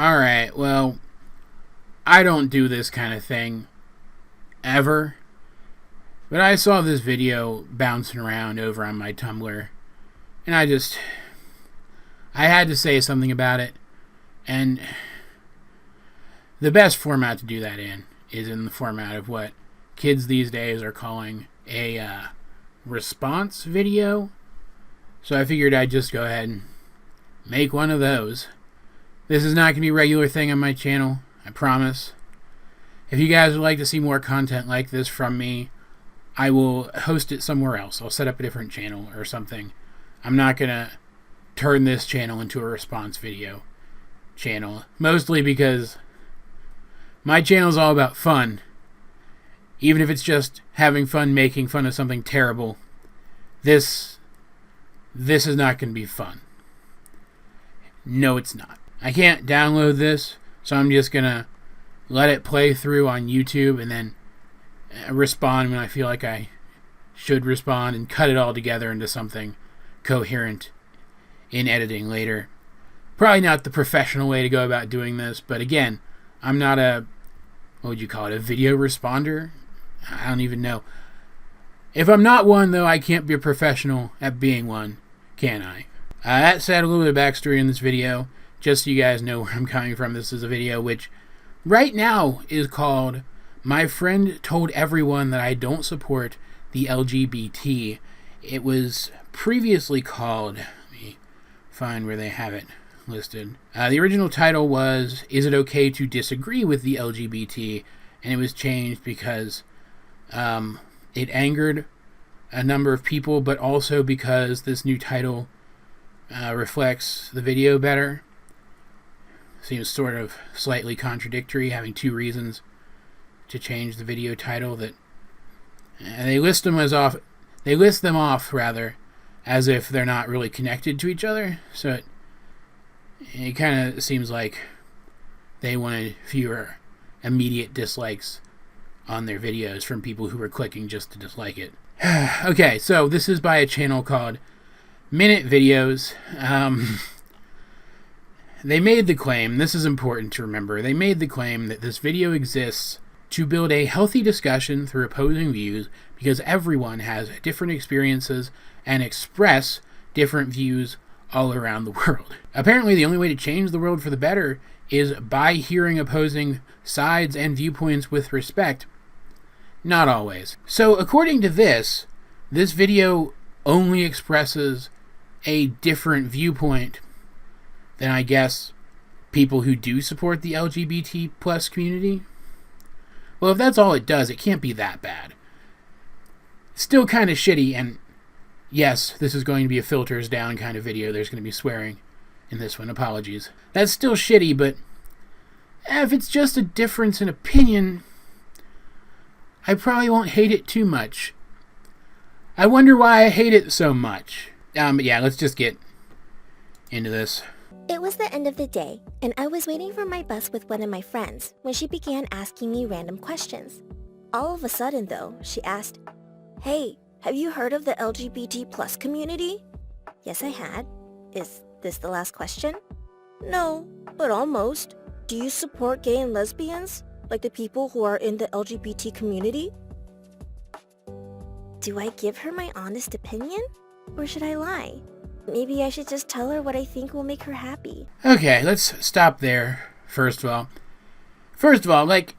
Alright, well, I don't do this kind of thing ever, but I saw this video bouncing around over on my Tumblr, and I had to say something about it, and the best format to do that in is in the format of what kids these days are calling a response video. So I figured I'd just go ahead and make one of those. This is not going to be a regular thing on my channel, I promise. If you guys would like to see more content like this from me, I will host it somewhere else. I'll set up a different channel or something. I'm not going to turn this channel into a response video channel, mostly because my channel is all about fun. Even if it's just having fun making fun of something terrible, this is not going to be fun. No, it's not. I can't download this, so I'm just going to let it play through on YouTube and then respond when I feel like I should respond and cut it all together into something coherent in editing later. Probably not the professional way to go about doing this, but again, I'm not a, what would you call it, a video responder? I don't even know. If I'm not one, though, I can't be a professional at being one, can I? That said, a little bit of backstory in this video, just so you guys know where I'm coming from. This is a video which, right now, is called My Friend Told Everyone That I Don't Support the LGBT. It was previously called, let me find where they have it listed. The original title was, Is It Okay to Disagree with the LGBT? And it was changed because it angered a number of people, but also because this new title reflects the video better. Seems sort of slightly contradictory, having two reasons to change the video title. That they list them off rather as if they're not really connected to each other. So it kind of seems like they wanted fewer immediate dislikes on their videos from people who were clicking just to dislike it. Okay, so this is by a channel called MinuteVideos. They made the claim, this is important to remember, they made the claim that this video exists to build a healthy discussion through opposing views because everyone has different experiences and express different views all around the world. Apparently, the only way to change the world for the better is by hearing opposing sides and viewpoints with respect. Not always. So, according to this video only expresses a different viewpoint than, I guess, people who do support the LGBT plus community. Well, if that's all it does, it can't be that bad. Still kind of shitty, and yes, this is going to be a filters down kind of video. There's going to be swearing in this one. Apologies. That's still shitty, but if it's just a difference in opinion, I probably won't hate it too much. I wonder why I hate it so much. But yeah, let's just get into this. It was the end of the day, and I was waiting for my bus with one of my friends when she began asking me random questions. All of a sudden, though, she asked, "Hey, have you heard of the LGBT plus community?" Yes, I had. Is this the last question? No, but almost. Do you support gay and lesbians? Like the people who are in the LGBT community? Do I give her my honest opinion? Or should I lie? Maybe I should just tell her what I think will make her happy. Okay, let's stop there, first of all. Like,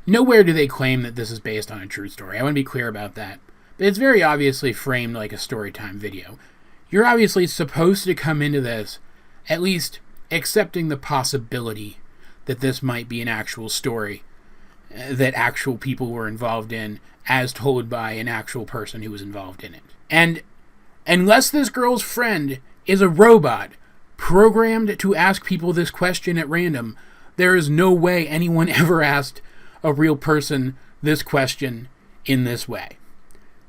nowhere do they claim that this is based on a true story. I want to be clear about that. But it's very obviously framed like a storytime video. You're obviously supposed to come into this at least accepting the possibility that this might be an actual story that actual people were involved in, as told by an actual person who was involved in it. And unless this girl's friend is a robot programmed to ask people this question at random, there is no way anyone ever asked a real person this question in this way.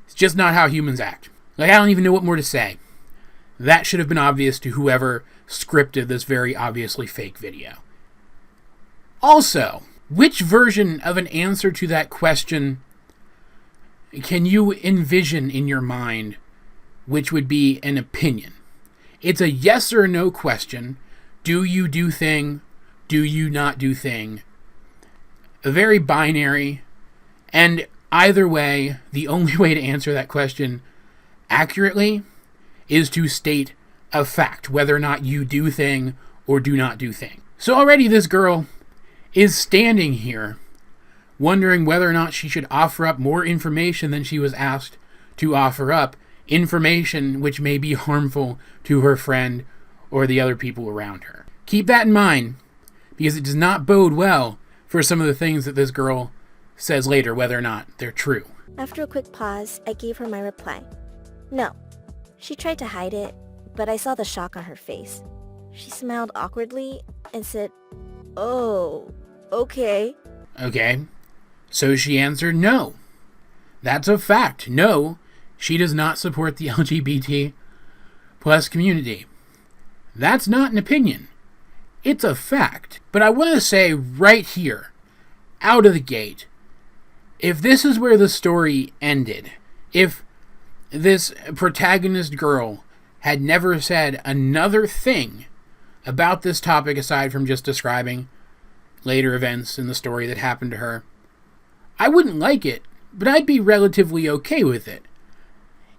It's just not how humans act. Like, I don't even know what more to say. That should have been obvious to whoever scripted this very obviously fake video. Also, which version of an answer to that question can you envision in your mind which would be an opinion? It's a yes or no question. Do you do thing do you not do thing. A very binary, and either way, the only way to answer that question accurately is to state a fact, whether or not you do thing or do not do thing. So already this girl is standing here wondering whether or not she should offer up more information than she was asked to offer up, information which may be harmful to her friend or the other people around her. Keep that in mind, because it does not bode well for some of the things that this girl says later, whether or not they're true. After a quick pause, I gave her my reply. No. She tried to hide it, but I saw the shock on her face. She smiled awkwardly and said, "Oh, okay." Okay, so she answered no. That's a fact. No, she does not support the LGBT plus community. That's not an opinion. It's a fact. But I want to say right here, out of the gate, if this is where the story ended, if this protagonist girl had never said another thing about this topic aside from just describing later events in the story that happened to her, I wouldn't like it, but I'd be relatively okay with it.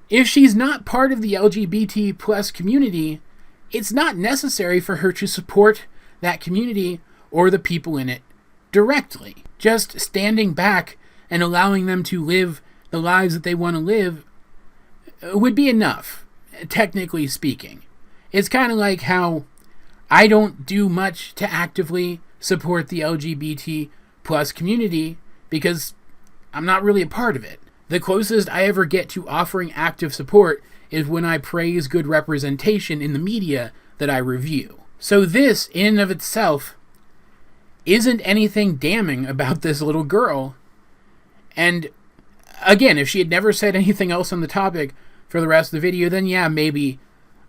If she's not part of the LGBT plus community, it's not necessary for her to support that community or the people in it directly. Just standing back and allowing them to live the lives that they want to live would be enough, technically speaking. It's kind of like how I don't do much to actively support the LGBT plus community because I'm not really a part of it. The closest I ever get to offering active support is when I praise good representation in the media that I review. So this, in and of itself, isn't anything damning about this little girl. And again, if she had never said anything else on the topic for the rest of the video, then yeah, maybe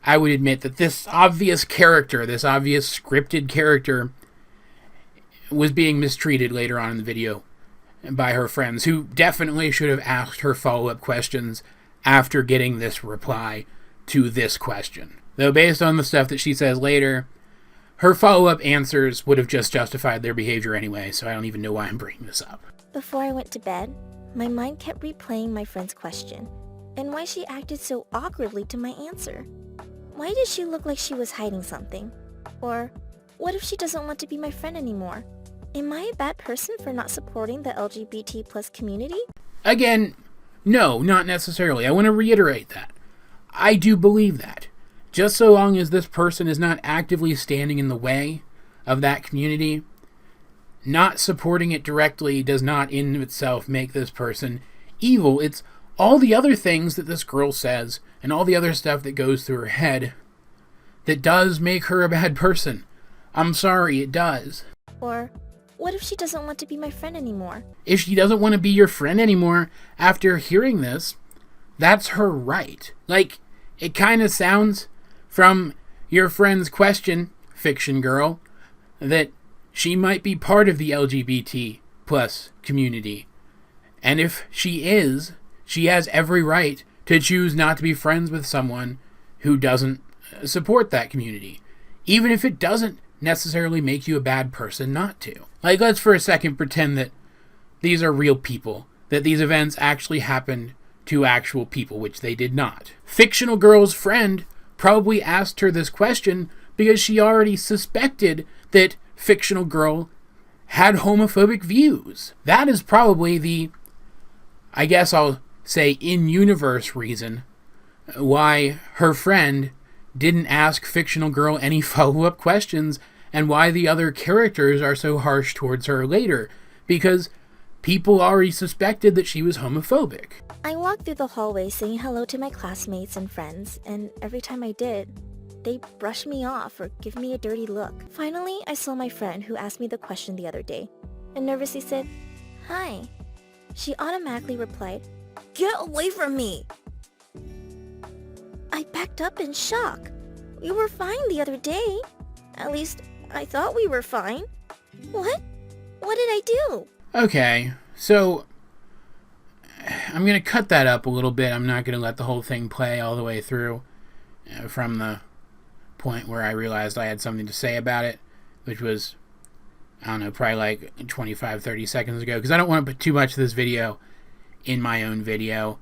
I would admit that this obvious character, this obvious scripted character, was being mistreated later on in the video by her friends, who definitely should have asked her follow-up questions after getting this reply to this question. Though based on the stuff that she says later, her follow-up answers would have just justified their behavior anyway, so I don't even know why I'm bringing this up. Before I went to bed, my mind kept replaying my friend's question, and why she acted so awkwardly to my answer. Why did she look like she was hiding something? Or, what if she doesn't want to be my friend anymore? Am I a bad person for not supporting the LGBT plus community? Again, no, not necessarily. I want to reiterate that. I do believe that. Just so long as this person is not actively standing in the way of that community, not supporting it directly does not in itself make this person evil. It's all the other things that this girl says and all the other stuff that goes through her head that does make her a bad person. I'm sorry, it does. Or, what if she doesn't want to be my friend anymore? If she doesn't want to be your friend anymore after hearing this, that's her right. Like, it kind of sounds from your friend's question, fiction girl, that she might be part of the LGBT plus community. And if she is, she has every right to choose not to be friends with someone who doesn't support that community, even if it doesn't necessarily make you a bad person not to. Like, let's for a second pretend that these are real people, that these events actually happened to actual people, which they did not. Fictional girl's friend probably asked her this question because she already suspected that fictional girl had homophobic views. That is probably the, I guess I'll say, in-universe reason why her friend didn't ask fictional girl any follow-up questions and why the other characters are so harsh towards her later, because people already suspected that she was homophobic. I walked through the hallway saying hello to my classmates and friends, and every time I did, they brushed me off or give me a dirty look. Finally, I saw my friend who asked me the question the other day, and nervously said, "Hi." She automatically replied, "Get away from me!" I backed up in shock. We were fine the other day. At least, I thought we were fine. What? What did I do? Okay, so I'm going to cut that up a little bit. I'm not going to let the whole thing play all the way through from the point where I realized I had something to say about it, which was I don't know, probably like 25, 30 seconds ago, because I don't want to put too much of this video in my own video.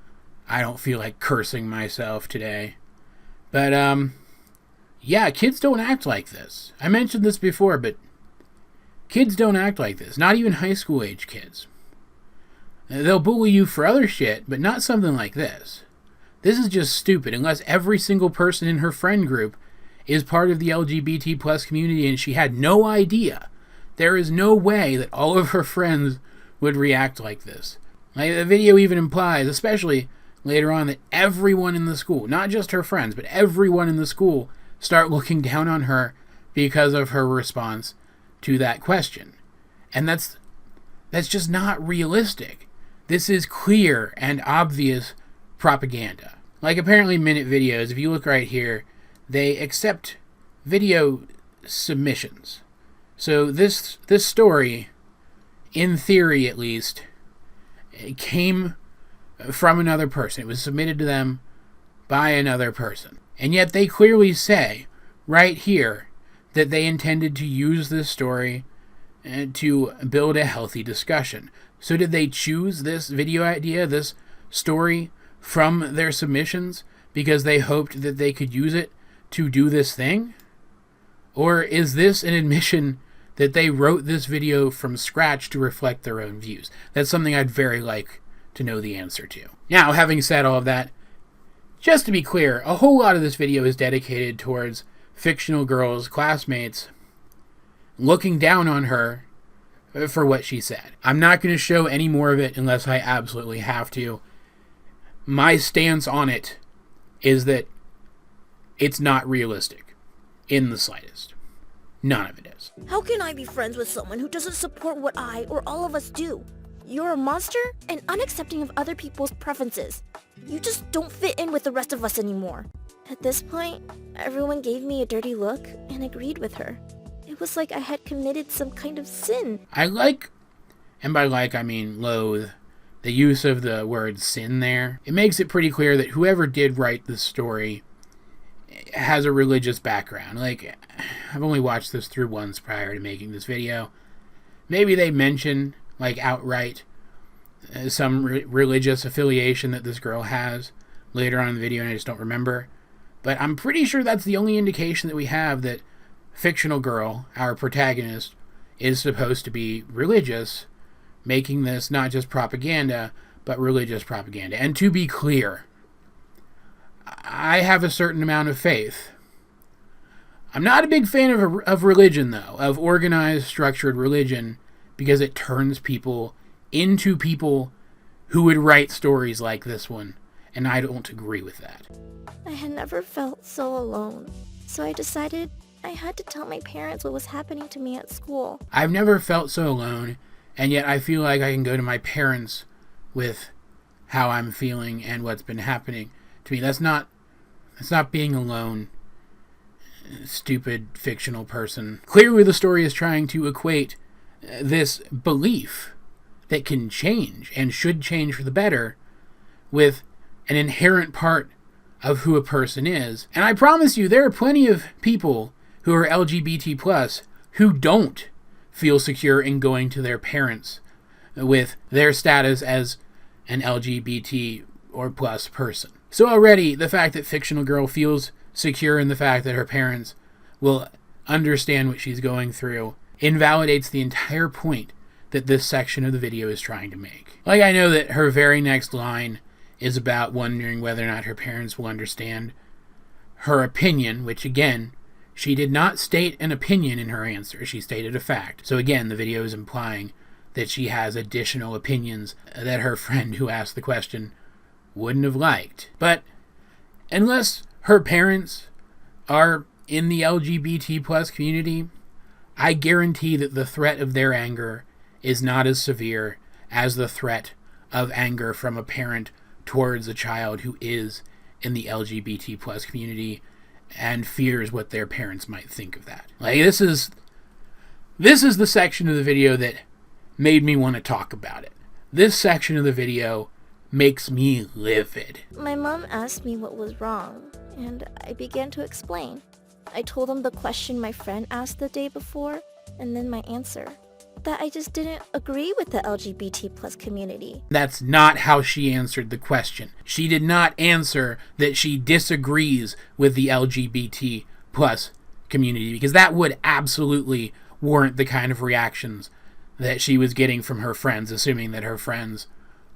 I don't feel like cursing myself today. But, yeah, kids don't act like this. I mentioned this before, but kids don't act like this. Not even high school age kids. They'll bully you for other shit, but not something like this. This is just stupid, unless every single person in her friend group is part of the LGBT plus community and she had no idea. There is no way that all of her friends would react like this. Like, the video even implies, especially later on, that everyone in the school, not just her friends, but everyone in the school, start looking down on her because of her response to that question. And that's just not realistic. This is clear and obvious propaganda. Like, apparently MinuteVideos, if you look right here, they accept video submissions. So this story, in theory at least, it came from another person. It was submitted to them by another person. And yet they clearly say, right here, that they intended to use this story to build a healthy discussion. So did they choose this video idea, this story, from their submissions because they hoped that they could use it to do this thing? Or is this an admission that they wrote this video from scratch to reflect their own views? That's something I'd very like to know the answer to. Now, having said all of that, just to be clear, a whole lot of this video is dedicated towards fictional girls' classmates looking down on her for what she said. I'm not going to show any more of it unless I absolutely have to. My stance on it is that it's not realistic in the slightest. None of it is. How can I be friends with someone who doesn't support what I or all of us do? You're a monster and unaccepting of other people's preferences. You just don't fit in with the rest of us anymore. At this point, everyone gave me a dirty look and agreed with her. It was like I had committed some kind of sin. I like, and by like I mean loathe, the use of the word sin there. It makes it pretty clear that whoever did write this story has a religious background. Like, I've only watched this through once prior to making this video. Maybe they mention, like, outright some religious affiliation that this girl has later on in the video, and I just don't remember. But I'm pretty sure that's the only indication that we have that fictional girl, our protagonist, is supposed to be religious, making this not just propaganda, but religious propaganda. And to be clear, I have a certain amount of faith. I'm not a big fan of religion, though, of organized, structured religion, because it turns people into people who would write stories like this one, and I don't agree with that. I had never felt so alone, so I decided I had to tell my parents what was happening to me at school. I've never felt so alone, and yet I feel like I can go to my parents with how I'm feeling and what's been happening to me. That's not being alone, stupid fictional person. Clearly the story is trying to equate this belief that can change and should change for the better with an inherent part of who a person is. And I promise you, there are plenty of people who are LGBT plus who don't feel secure in going to their parents with their status as an LGBT or plus person. So already, the fact that fictional girl feels secure in the fact that her parents will understand what she's going through invalidates the entire point that this section of the video is trying to make. Like, I know that her very next line is about wondering whether or not her parents will understand her opinion, which again, she did not state an opinion in her answer, she stated a fact. So again, the video is implying that she has additional opinions that her friend who asked the question wouldn't have liked. But unless her parents are in the LGBT plus community, I guarantee that the threat of their anger is not as severe as the threat of anger from a parent towards a child who is in the LGBT plus community and fears what their parents might think of that. Like, this is the section of the video that made me want to talk about it. This section of the video makes me livid. My mom asked me what was wrong, and I began to explain. I told them the question my friend asked the day before, and then my answer. that I just didn't agree with the LGBT plus community. That's not how she answered the question. She did not answer that she disagrees with the LGBT plus community, because that would absolutely warrant the kind of reactions that she was getting from her friends, assuming that her friends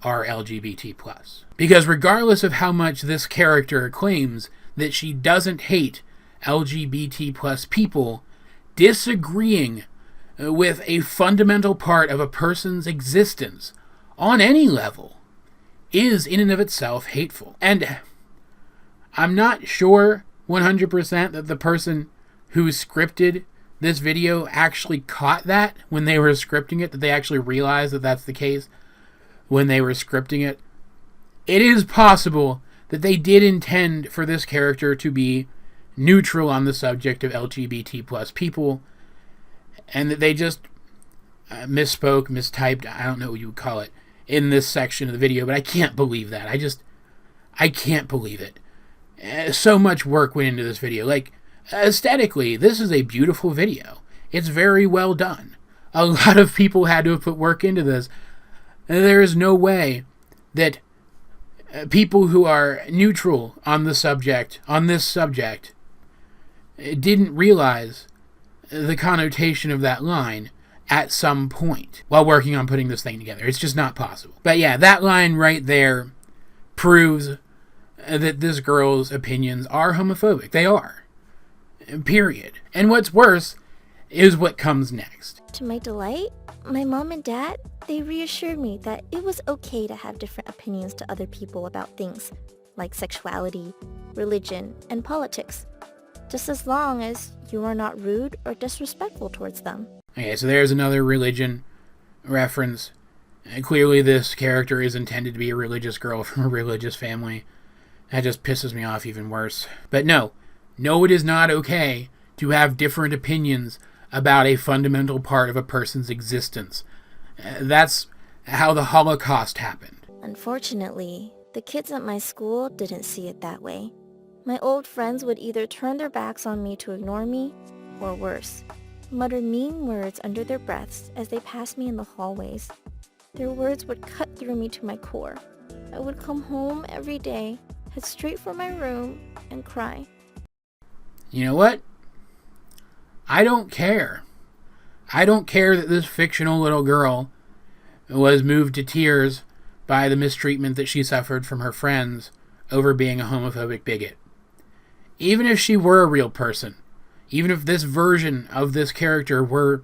are LGBT plus. Because regardless of how much this character claims that she doesn't hate LGBT plus people, disagreeing with a fundamental part of a person's existence on any level is in and of itself hateful. And I'm not sure 100% that the person who scripted this video actually caught that when they were scripting it, that they actually realized that that's the case when they were scripting it. It is possible that they did intend for this character to be neutral on the subject of LGBT plus people, and that they just misspoke, mistyped, I don't know what you would call it, in this section of the video, but I can't believe that. I can't believe it. So much work went into this video. Like, aesthetically, this is a beautiful video. It's very well done. A lot of people had to have put work into this. There is no way that people who are neutral on this subject, didn't realize the connotation of that line at some point while working on putting this thing together. It's just not possible. But yeah, that line right there proves that this girl's opinions are homophobic. They are. Period. And what's worse is what comes next. To my delight, my mom and dad, they reassured me that it was okay to have different opinions to other people about things like sexuality, religion, and politics, just as long as you are not rude or disrespectful towards them. Okay, so there's another religion reference. Clearly this character is intended to be a religious girl from a religious family. That just pisses me off even worse. But no, it is not okay to have different opinions about a fundamental part of a person's existence. That's how the Holocaust happened. Unfortunately, the kids at my school didn't see it that way. My old friends would either turn their backs on me to ignore me, or worse, mutter mean words under their breaths as they passed me in the hallways. Their words would cut through me to my core. I would come home every day, head straight for my room, and cry. You know what? I don't care. I don't care that this fictional little girl was moved to tears by the mistreatment that she suffered from her friends over being a homophobic bigot. Even if she were a real person, even if this version of this character were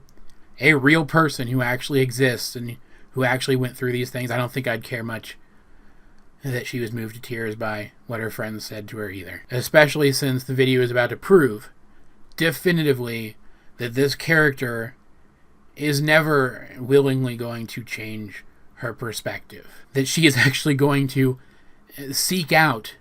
a real person who actually exists and who actually went through these things, I don't think I'd care much that she was moved to tears by what her friends said to her either. Especially since the video is about to prove definitively that this character is never willingly going to change her perspective. That she is actually going to seek out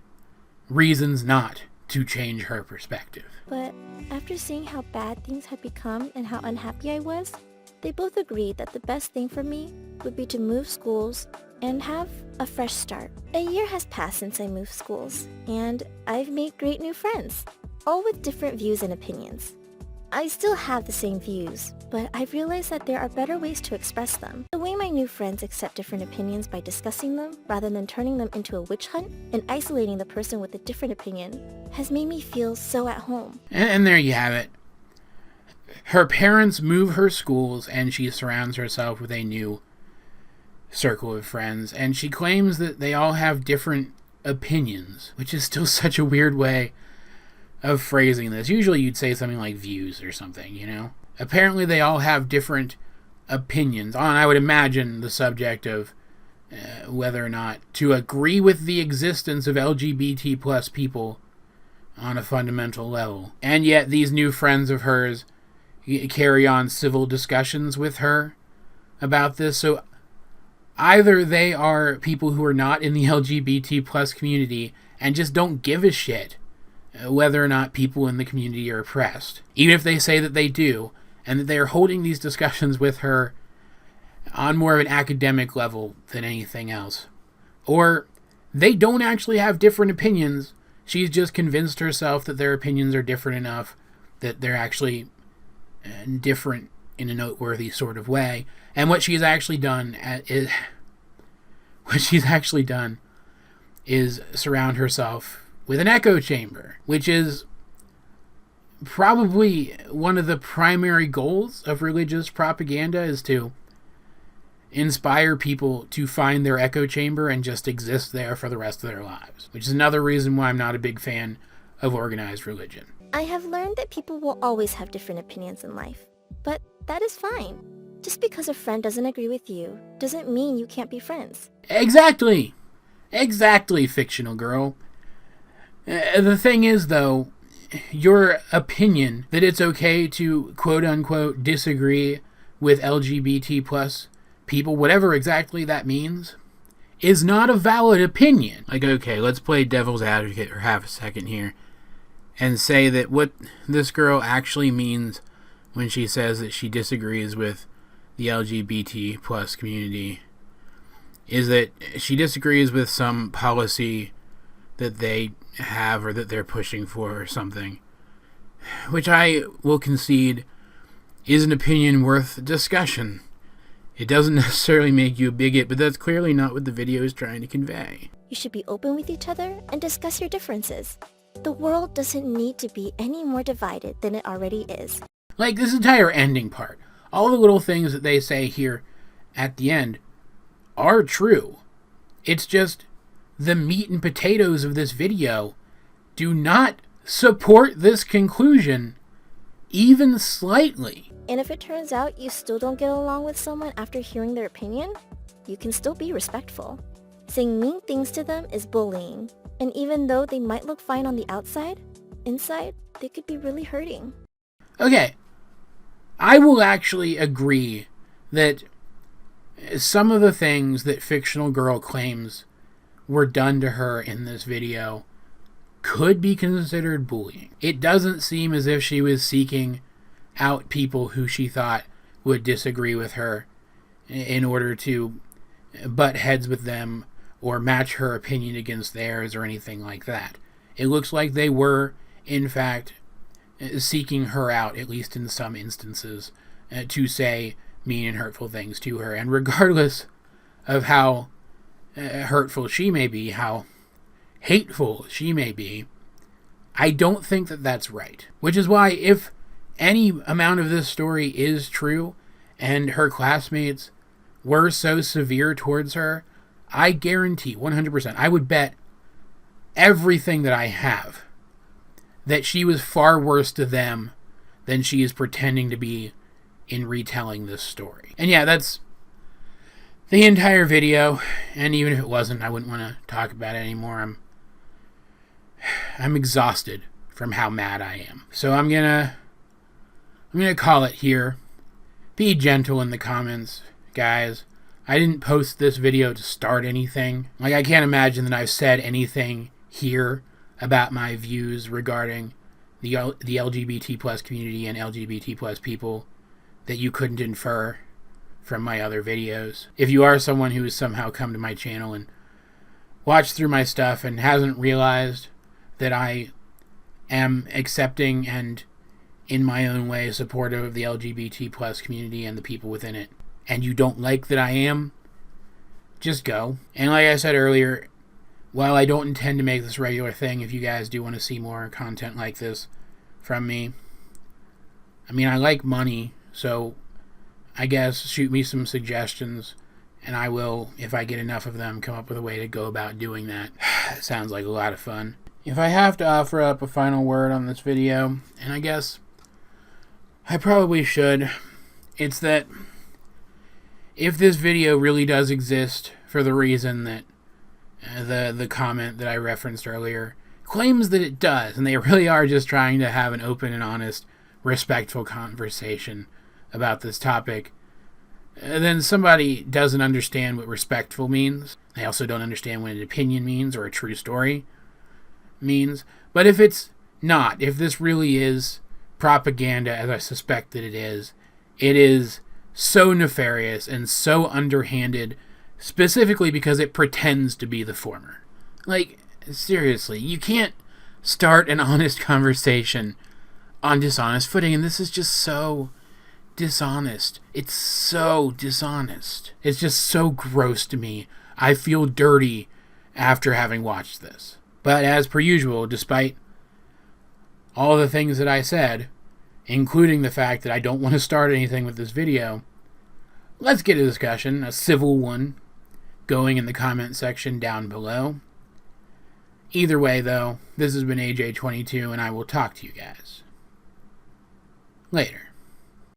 reasons not to change her perspective. But after seeing how bad things had become and how unhappy I was, they both agreed that the best thing for me would be to move schools and have a fresh start. A year has passed since I moved schools, and I've made great new friends, all with different views and opinions. I still have the same views, but I've realized that there are better ways to express them. The way my new friends accept different opinions by discussing them, rather than turning them into a witch hunt and isolating the person with a different opinion, has made me feel so at home. And there you have it. Her parents move her schools, and she surrounds herself with a new circle of friends, and she claims that they all have different opinions, which is still such a weird way of phrasing this. Usually you'd say something like views or something, you know? Apparently they all have different opinions on, I would imagine, the subject of whether or not to agree with the existence of LGBT plus people on a fundamental level. And yet these new friends of hers carry on civil discussions with her about this. So either they are people who are not in the LGBT plus community and just don't give a shit whether or not people in the community are oppressed, even if they say that they do, and that they are holding these discussions with her on more of an academic level than anything else. Or they don't actually have different opinions. She's just convinced herself that their opinions are different enough that they're actually different in a noteworthy sort of way. And what she's actually done is surround herself with an echo chamber, which is probably one of the primary goals of religious propaganda, is to inspire people to find their echo chamber and just exist there for the rest of their lives, which is another reason why I'm not a big fan of organized religion. I have learned that people will always have different opinions in life, but that is fine. Just because a friend doesn't agree with you doesn't mean you can't be friends. Exactly, fictional girl. The thing is, though, your opinion that it's okay to quote-unquote disagree with LGBT plus people, whatever exactly that means, is not a valid opinion. Like, okay, let's play devil's advocate for half a second here and say that what this girl actually means when she says that she disagrees with the LGBT plus community is that she disagrees with some policy that they have or that they're pushing for or something, which I will concede is an opinion worth discussion. It doesn't necessarily make you a bigot, but that's clearly not what the video is trying to convey. You should be open with each other and discuss your differences. The world doesn't need to be any more divided than it already is. Like this entire ending part, all the little things that they say here at the end are true. It's just the meat and potatoes of this video do not support this conclusion even slightly. And if it turns out you still don't get along with someone after hearing their opinion, you can still be respectful. Saying mean things to them is bullying, and even though they might look fine on the outside, inside, they could be really hurting. Okay, I will actually agree that some of the things that Fictional Girl claims were done to her in this video could be considered bullying. It doesn't seem as if she was seeking out people who she thought would disagree with her in order to butt heads with them or match her opinion against theirs or anything like that. It looks like they were, in fact, seeking her out, at least in some instances, to say mean and hurtful things to her. And regardless of how hurtful she may be, how hateful she may be, I don't think that that's right. Which is why, if any amount of this story is true and her classmates were so severe towards her, I guarantee 100%, I would bet everything that I have that she was far worse to them than she is pretending to be in retelling this story. And yeah, that's the entire video, and even if it wasn't, I wouldn't want to talk about it anymore. I'm exhausted from how mad I am. So I'm gonna call it here. Be gentle in the comments, guys. I didn't post this video to start anything. Like, I can't imagine that I've said anything here about my views regarding the LGBT plus community and LGBT plus people that you couldn't infer from my other videos. If you are someone who has somehow come to my channel and watched through my stuff and hasn't realized that I am accepting and in my own way supportive of the LGBT plus community and the people within it, and you don't like that I am, just go. And like I said earlier, while I don't intend to make this a regular thing, if you guys do want to see more content like this from me, I mean, I like money, so I guess shoot me some suggestions, and I will, if I get enough of them, come up with a way to go about doing that. It sounds like a lot of fun. If I have to offer up a final word on this video, and I guess I probably should, it's that if this video really does exist for the reason that the comment that I referenced earlier claims that it does, and they really are just trying to have an open and honest, respectful conversation about this topic, then somebody doesn't understand what respectful means. They also don't understand what an opinion means or a true story means. But if it's not, if this really is propaganda, as I suspect that it is so nefarious and so underhanded, specifically because it pretends to be the former. Like, seriously, you can't start an honest conversation on dishonest footing, and this is just so dishonest. It's so dishonest. It's just so gross to me. I feel dirty after having watched this. But as per usual, despite all the things that I said, including the fact that I don't want to start anything with this video, let's get a discussion, a civil one, going in the comment section down below. Either way, though, this has been AJ22, and I will talk to you guys later.